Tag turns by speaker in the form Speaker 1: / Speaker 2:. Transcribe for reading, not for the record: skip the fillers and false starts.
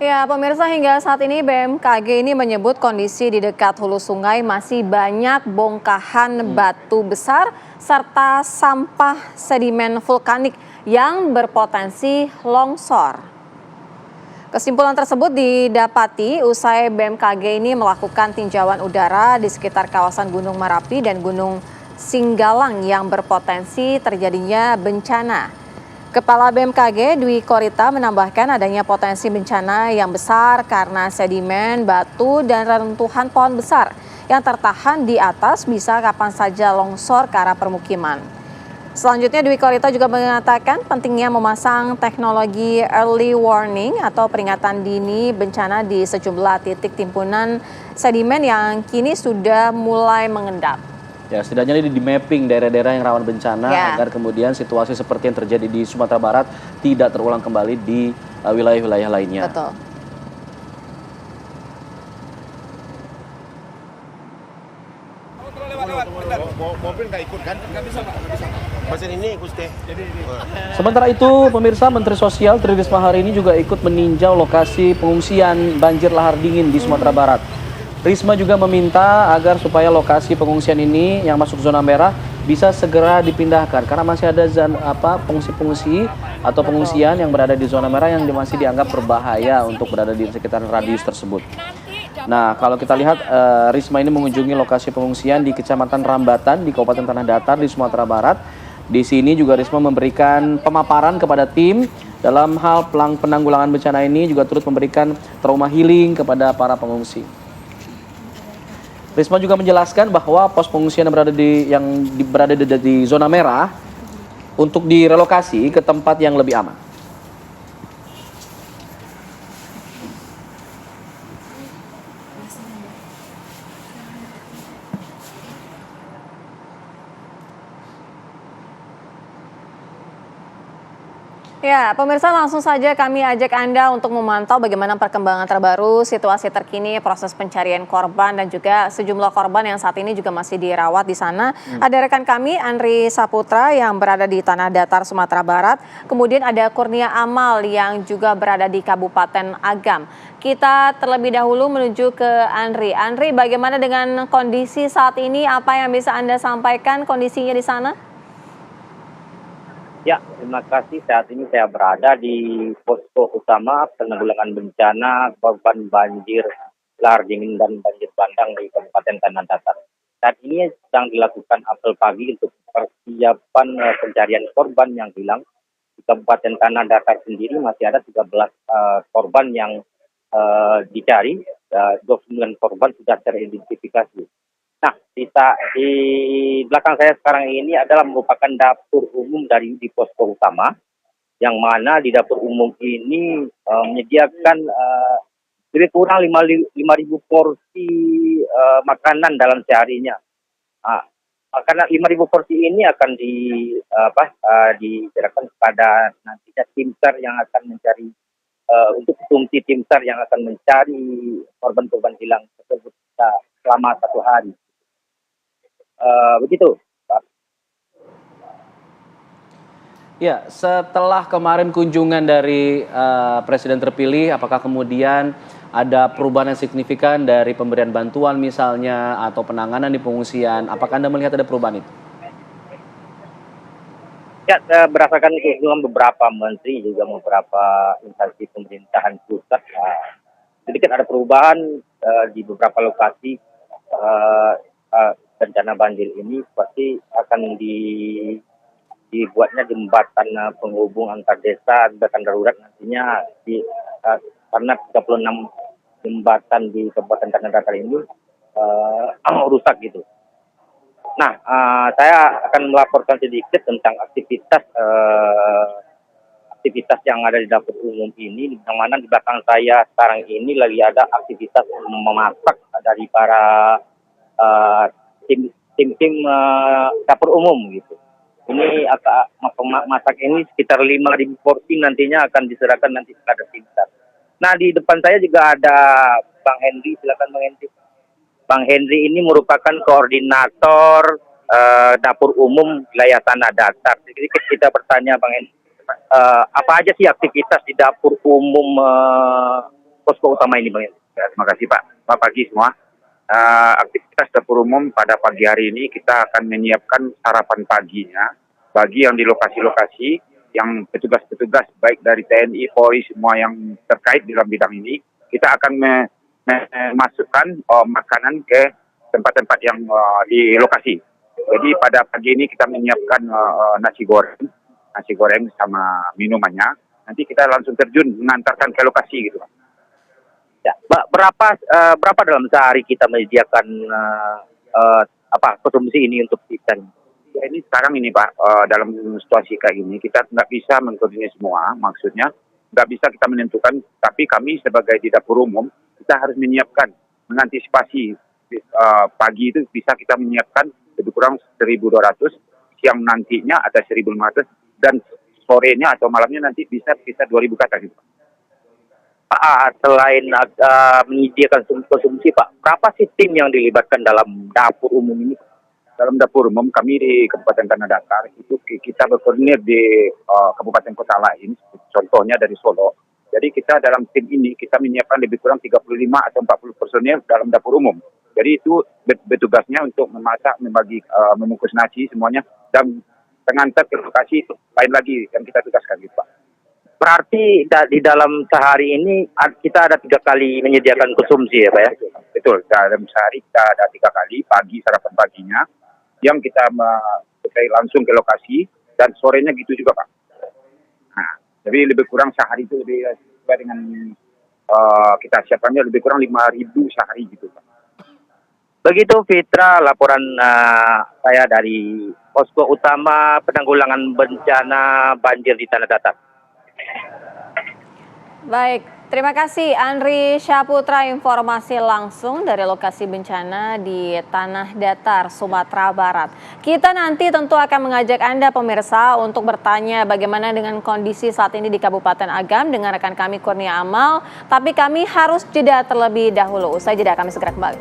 Speaker 1: Ya, pemirsa hingga saat ini BMKG ini menyebut kondisi di dekat hulu sungai masih banyak bongkahan batu besar serta sampah sedimen vulkanik yang berpotensi longsor. Kesimpulan tersebut didapati usai BMKG ini melakukan tinjauan udara di sekitar kawasan Gunung Merapi dan Gunung Singgalang yang berpotensi terjadinya bencana. Kepala BMKG Dwi Korita menambahkan adanya potensi bencana yang besar karena sedimen, batu, dan reruntuhan pohon besar yang tertahan di atas bisa kapan saja longsor ke arah permukiman. Selanjutnya Dwi Korita juga mengatakan pentingnya memasang teknologi early warning atau peringatan dini bencana di sejumlah titik timbunan sedimen yang kini sudah mulai mengendap.
Speaker 2: Ya, setidaknya ini di mapping daerah-daerah yang rawan bencana
Speaker 1: Ya,
Speaker 2: agar kemudian situasi seperti yang terjadi di Sumatera Barat tidak terulang kembali di wilayah-wilayah lainnya.
Speaker 1: betul.
Speaker 3: Mobil nggak ikut kan? Nggak bisa Pak, nggak bisa. Mesin ini Gusti.
Speaker 2: Sementara itu, pemirsa Menteri Sosial Tri Risma hari ini juga ikut meninjau lokasi pengungsian banjir lahar dingin di Sumatera Barat. Risma juga meminta agar supaya lokasi pengungsian ini yang masuk zona merah bisa segera dipindahkan karena masih ada pengungsi-pengungsi atau pengungsian yang berada di zona merah yang masih dianggap berbahaya untuk berada di sekitar radius tersebut. Nah, kalau kita lihat Risma ini mengunjungi lokasi pengungsian di Kecamatan Rambatan di Kabupaten Tanah Datar di Sumatera Barat. Di sini juga Risma memberikan pemaparan kepada tim dalam hal penanggulangan bencana ini, juga turut memberikan trauma healing kepada para pengungsi. Risma juga menjelaskan bahwa pos pengungsian yang berada di zona merah untuk direlokasi ke tempat yang lebih aman.
Speaker 1: Ya, pemirsa langsung saja kami ajak Anda untuk memantau bagaimana perkembangan terbaru, situasi terkini, proses pencarian korban dan juga sejumlah korban yang saat ini juga masih dirawat di sana. Ada rekan kami Andri Saputra yang berada di Tanah Datar, Sumatera Barat. Kemudian ada Kurnia Amal yang juga berada di Kabupaten Agam. Kita terlebih dahulu menuju ke Andri. Andri, bagaimana dengan kondisi saat ini? Apa yang bisa Anda sampaikan kondisinya di sana?
Speaker 4: Ya, terima kasih. Saat ini saya berada di posko utama penanggulangan bencana korban banjir lahar dingin dan banjir bandang di Kabupaten Tanah Datar. Saat ini sedang dilakukan apel pagi untuk persiapan pencarian korban yang hilang. Di Kabupaten Tanah Datar sendiri masih ada 13 korban yang dicari. 29 korban sudah teridentifikasi. Nah, di belakang saya sekarang ini adalah merupakan dapur umum di posko utama, yang mana di dapur umum ini menyediakan lebih kurang 5.000 porsi makanan dalam seharinya. Ah, Makanan 5.000 porsi ini akan diserahkan kepada nantinya tim SAR yang akan mencari untuk fungsi tim SAR yang akan mencari korban-korban hilang tersebut selama 1 hari. Begitu, Pak.
Speaker 2: Ya, setelah kemarin kunjungan dari Presiden terpilih, apakah kemudian ada perubahan yang signifikan dari pemberian bantuan misalnya atau penanganan di pengungsian? Apakah Anda melihat ada perubahan itu?
Speaker 4: Ya, berdasarkan kunjungan beberapa menteri juga beberapa instansi pemerintahan pusat, sedikit ada perubahan di beberapa lokasi bencana banjir ini, pasti akan dibuatnya jembatan penghubung antar desa, jembatan darurat nantinya karena 36 jembatan di Kabupaten Tanah Datar ini rusak gitu. Nah, saya akan melaporkan sedikit tentang aktivitas yang ada di dapur umum ini, yang mana di belakang saya sekarang ini lagi ada aktivitas memasak dari para tim dapur umum gitu. Ini masak ini sekitar 5.000 porsi nantinya akan diserahkan nanti kepada tim SAR. Nah, di depan saya juga ada Bang Henry, silakan Bang Henry. Bang Henry ini merupakan koordinator dapur umum wilayah Tanah Datar. Jadi kita bertanya Bang Henry, apa aja sih aktivitas di dapur umum posko utama ini, Bang.
Speaker 5: Ya, terima kasih Pak. Selamat pagi semua. Aktivitas dapur umum pada pagi hari ini kita akan menyiapkan sarapan paginya bagi yang di lokasi-lokasi yang petugas-petugas baik dari TNI, Polri semua yang terkait dalam bidang ini. Kita akan memasukkan makanan ke tempat-tempat yang di lokasi. Jadi pada pagi ini kita menyiapkan nasi goreng sama minumannya. Nanti kita langsung terjun mengantarkan ke lokasi gitu Pak.
Speaker 4: Ya, berapa dalam sehari kita menyediakan konsumsi ini untuk kita?
Speaker 5: Ya, ini sekarang ini Pak, dalam situasi kayak ini kita nggak bisa mengkoordinir semua, maksudnya nggak bisa kita menentukan, tapi kami sebagai di dapur umum kita harus menyiapkan, mengantisipasi pagi itu bisa kita menyiapkan lebih kurang 1.200, siang nantinya ada 1.500 dan sorenya atau malamnya nanti bisa 2.000 kata gitu.
Speaker 4: Pak, selain menyediakan konsumsi, Pak, berapa sih tim yang dilibatkan dalam dapur umum ini?
Speaker 5: Dalam dapur umum kami di Kabupaten Tanah Datar itu kita berkoordinir di kabupaten kota lain, contohnya dari Solo. Jadi kita dalam tim ini kita menyiapkan lebih kurang 35 atau 40 personil dalam dapur umum. Jadi itu bertugasnya untuk memasak, membagi, membungkus nasi semuanya dan mengantar ke lokasi itu lain lagi yang kita tugaskan gitu Pak.
Speaker 4: Berarti di dalam sehari ini kita ada 3 kali menyediakan konsumsi ya Pak ya?
Speaker 5: Betul, dalam sehari kita ada 3 kali, pagi sarapan paginya, yang kita langsung ke lokasi, dan sorenya gitu juga Pak. Nah, jadi lebih kurang sehari itu lebih dengan kita siapkannya lebih kurang 5.000 sehari gitu Pak.
Speaker 4: Begitu Fitra, laporan saya dari posko utama penanggulangan bencana banjir di Tanah Datar.
Speaker 1: Baik, terima kasih Andri Syaputra, informasi langsung dari lokasi bencana di Tanah Datar, Sumatera Barat. Kita nanti tentu akan mengajak Anda pemirsa untuk bertanya bagaimana dengan kondisi saat ini di Kabupaten Agam dengan rekan kami Kurnia Amal. Tapi kami harus jeda terlebih dahulu. Usai jeda kami segera kembali.